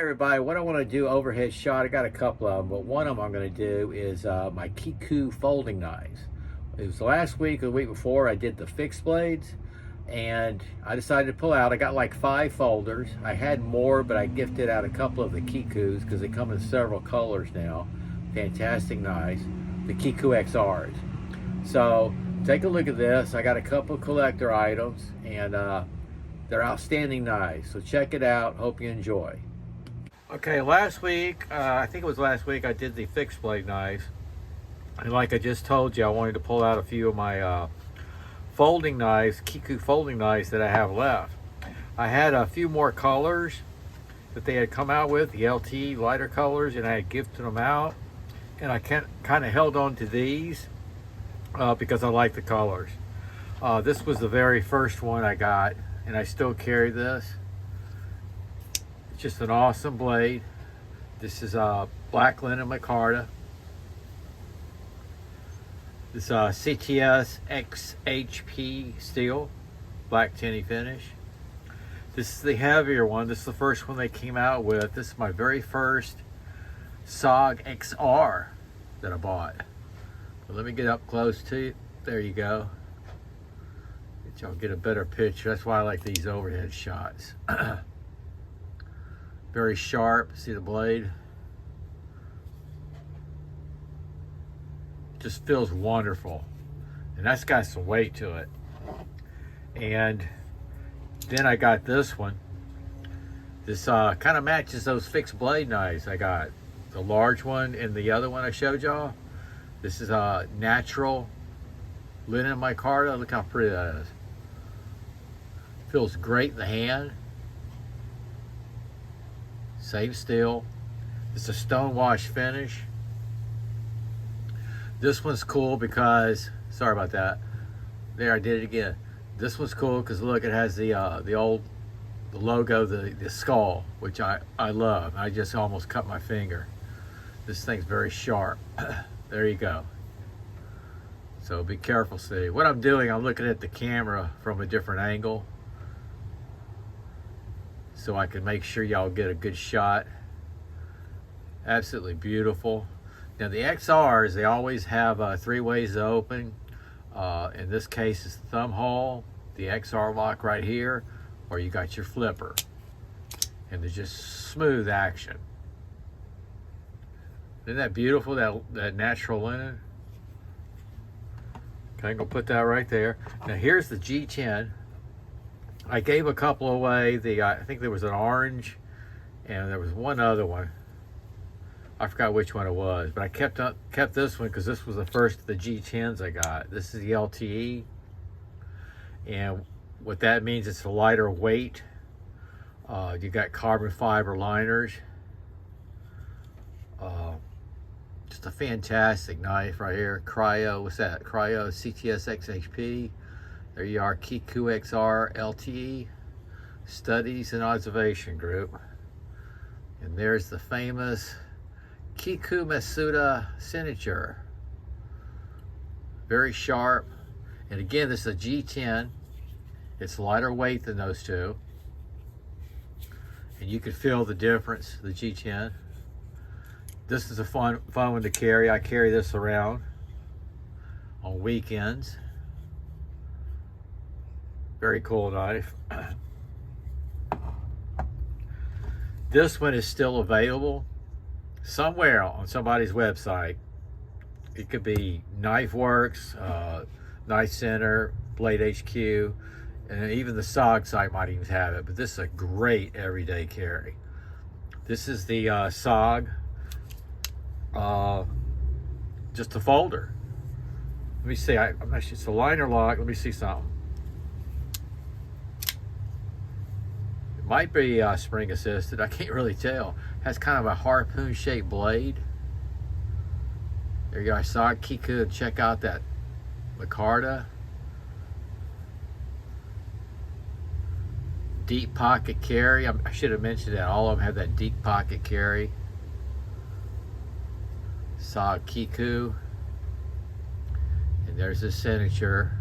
everybody, what I want to do overhead shot, I got a couple of them, but one of them I'm going to do is my Kiku folding knives. It was last week or the week before I did the fixed blades, and I decided to pull out. I got like 5 folders. I had more, but I gifted out a couple of the Kikus because they come in several colors now. Fantastic knives, the Kiku XRs. So take a look at this. I got a couple of collector items, and they're outstanding knives. So check it out. Hope you enjoy. Okay, last week, I think it was last week, I did the fixed blade knives. And like I just told you, I wanted to pull out a few of my folding knives, Kiku folding knives that I have left. I had a few more colors that they had come out with, the LT lighter colors, and I had gifted them out. And I kind of held on to these because I like the colors. This was the very first one I got, and I still carry this. It's just an awesome blade. This is black linen micarta. This CTS XHP steel, black tinny finish. This is the heavier one. This is the first one they came out with. This is my very first SOG XR that I bought. But let me get up close to you. There you go. Let y'all get a better picture. That's why I like these overhead shots. Very sharp. See the blade? Just feels wonderful. And that's got some weight to it. And then I got this one. This kind of matches those fixed blade knives I got. The large one and the other one I showed y'all. This is a natural linen micarta. Look how pretty that is. Feels great in the hand. Same steel. It's a stone wash finish. This one's cool because, sorry about that. There, I did it again. This one's cool because look, it has the logo, the skull, which I love. I just almost cut my finger. This thing's very sharp. There you go. So be careful, see. What I'm doing, I'm looking at the camera from a different angle so I can make sure y'all get a good shot. Absolutely beautiful. Now the XRs, they always have 3 ways to open. In this case, it's the thumb hole, the XR lock right here, or you got your flipper. And they're just smooth action. Isn't that beautiful, that natural linen? Okay, I'm gonna put that right there. Now here's the G10. I gave a couple away. I think there was an orange, and there was one other one. I forgot which one it was, but I kept this one because this was the first of the G10s I got. This is the LTE, and what that means, it's a lighter weight. You got carbon fiber liners. Just a fantastic knife right here. Cryo, what's that? Cryo CTS XHP. There you are, Kiku XR LTE Studies and Observation Group. And there's the famous Kiku Masuda signature. Very sharp. And again, this is a G10. It's lighter weight than those two. And you can feel the difference, the G10. This is a fun one to carry. I carry this around on weekends. Very cool knife. This one is still available somewhere on somebody's website. It could be Knife Works, Knife Center, Blade HQ, and even the SOG site might even have it. But this is a great everyday carry. This is the SOG, just a folder. Let me see. I'm not sure. It's a liner lock. Let me see something. It might be spring assisted. I can't really tell. Has kind of a harpoon shaped blade. There you go. SOG Kiku. Check out that micarta. Deep pocket carry. I should have mentioned that. All of them have that deep pocket carry. SOG Kiku. And there's his signature.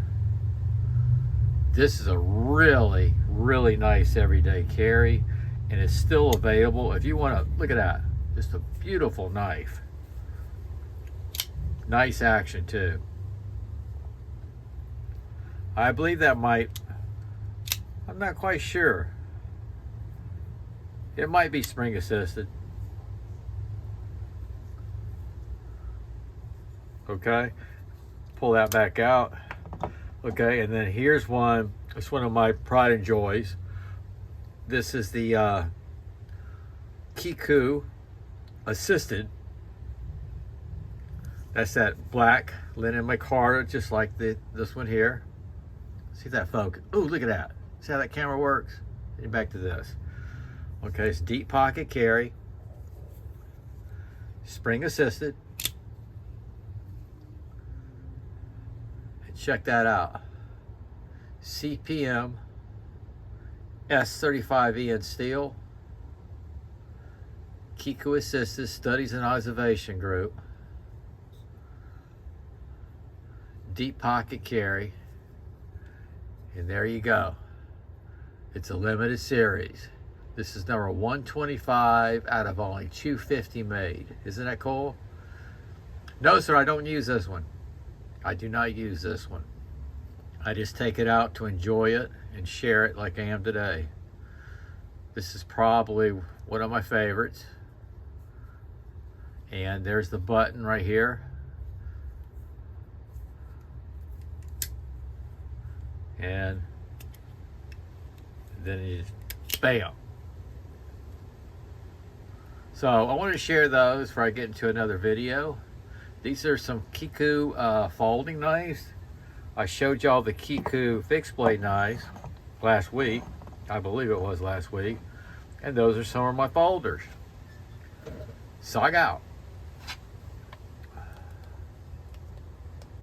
This is a really, really nice everyday carry. and it's still available. If you want to, look at that, just a beautiful knife. Nice action too. I believe that might, I'm not quite sure. It might be spring assisted. Okay, pull that back out. Okay, and then here's one. It's one of my pride and joys. This is the Kiku assisted. That's that black linen micarta, just like this one here. See that focus? Oh, look at that. See how that camera works? Get back to this. Okay, it's deep pocket carry, spring assisted. And check that out. CPM S35E in steel. Kiku Assisted Studies and Observation Group. Deep pocket carry. And there you go. It's a limited series. This is number 125 out of only 250 made. Isn't that cool? No, sir, I don't use this one. I do not use this one. I just take it out to enjoy it and share it like I am today. This is probably one of my favorites. And there's the button right here. And then you just bam. So I want to share those before I get into another video. These are some Kiku folding knives. I showed y'all the Kiku fixed blade knives last week. I believe it was last week. And those are some of my folders. SOG out.